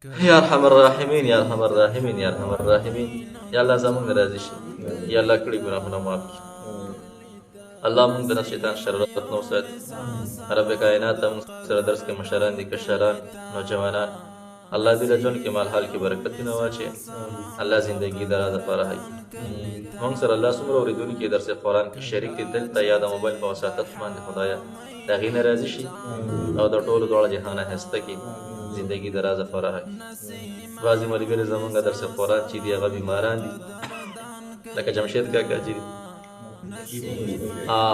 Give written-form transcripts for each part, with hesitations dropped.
يا ارحم الراحمين يا ارحم الراحمين يا ارحم الراحمين. یا الله زمونږ راضي شي، یا الله کړي ګناهونه معاف کړي. الله مونږ د شیطان شرارت نه وساتي. رب کائنات ته مونږ سره درس کې مشران دي، کشران، نوجوانان، الله دې له ژوند کې مال حال کې برکتونه واچي. الله زندگی دراز فرح کړي. مونږ سره الله څومره اورېدونکي درس قرآن کې شریک دي، دلته یا د موبایل په وساطت باندې خدایه د هغې نه راضي شي او د ټولو دواړه جهانه هسته کړي، زندگی دراز فرح کړي. بعضې ملګري زمونږ درس قرآن چې دي هغه بیماران دي، لکه جمشید کاکا چې دي،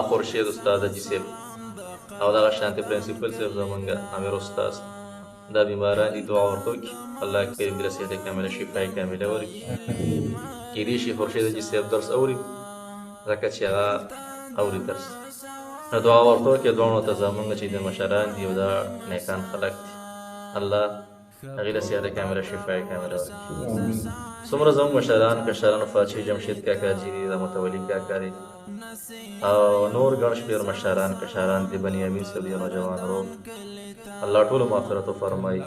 خورشید استاد حاجي صاحب او دغه شانتي پرنسپل صاحب زمونږ امیر استاد، دا بیماران دي. دعا ورته وکړي الله کریم دې له صحت کامله شفای کامله ورکړي. کیدای شي خورشید حاجي صاحب درس اوري، ځکه چې هغه اوري درس. نو دعا ورته وکړي دواړو ته زمونږ چې د مشران دي او دا نیکان خلک دي، الله هغې له صحت کامله شفای کامله ورکړي. څومره زموږ مشران کشران وفات شوي، جمشید کاکا چې دي، د متولي کاکا دي او نور ګڼ شمېر مشران کشران دي، بني امین صاحب دي، نوجوان ورو، الله ټولو مغفرت وفرمایي.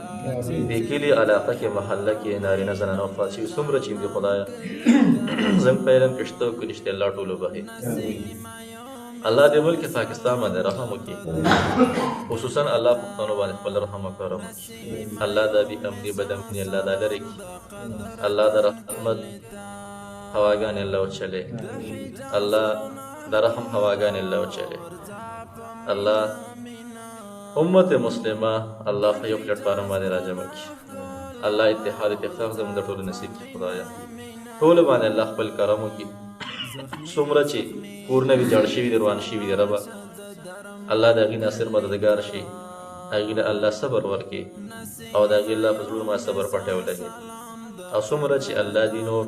دې کلي علاقه کې محله کې نارینه زنانه وفات شوي څومره چې دي خدایه زموږ په علم کې شته او که نشته الله ټولو بخښي. الله دې ملک پاکستان باندې رحم وکړي، خصوصا الله پښتنو باندې خپل رحم او کرم وکړي. الله دا بې امني بد امني الله دا لرې کړي. الله د رحمت هواګانې الله وچلې، الله د رحم هواګانې الله وچلې. الله امت مسلمه الله په یو پلیټفارم باندې راجمع کړي. الله اتحاد اتفاق زموږ د ټولو نصیب کړي. خدایه ټولو باندې الله خپل کرم وکړي. څومره چې کورونه وي جوړ شوي دي، روان شوي دي، ربه الله د هغې ناصر مددګار شي، هغې له الله صبر ورکړي او د هغې الله په زړونو باندې صبر پټی ولګي. او څومره چې الله دي نور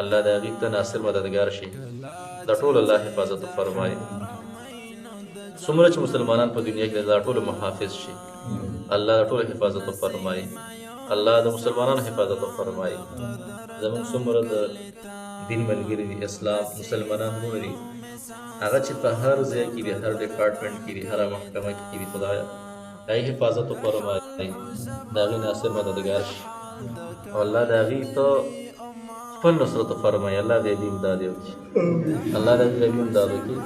الله د هغې ته ناصر مددګار شي، د ټولو الله حفاظت وفرمایي. څومره چې مسلمانان په دنیا کې د ټولو محافظ شي، الله د ټولو حفاظت وفرمایي. الله د مسلمانانو حفاظت وفرمایي. زموږ څومره د دین ملګري دي، اسلام مسلمانان ورونه دي، هغه چې په هر ځای کې دي، هر ډپارټمنټ کې دي، هره محکمه کې دي، خدایه د هغې حفاظت وفرمایي، د هغې ناصر مددګار شي او الله د هغې ته خپل نصرت وفرمایي. الله د دې امداد وکړي، الله د دې امداد وکړي.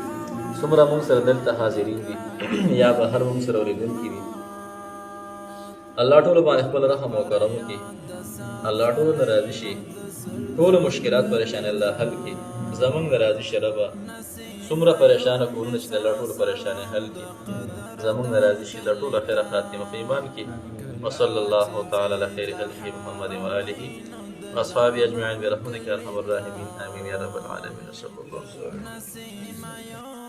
څومره موږ سره دلته حاضرین دي یا بهر موږ سره اورېدونکي دي، الله ټولو باندې خپل رحم او کرم وکړي. الله ټولو نه راضي شي، ټولو مشکلات پریشانې الله حل کړي. زمونږ نه راضي شي ربه، څومره پریشانه کورونه چې د الله ټولو پریشانې حل کړي. زمونږ نه راضي شي، د ټولو خیره خاتمه په ایمان کې. وصلی الله تعالی علی خیر خلقه محمد و آله واصحابه اجمعین برحمتک یا ارحم الراحمین آمین یا رب العالمین. صلی الله علیه وسلم.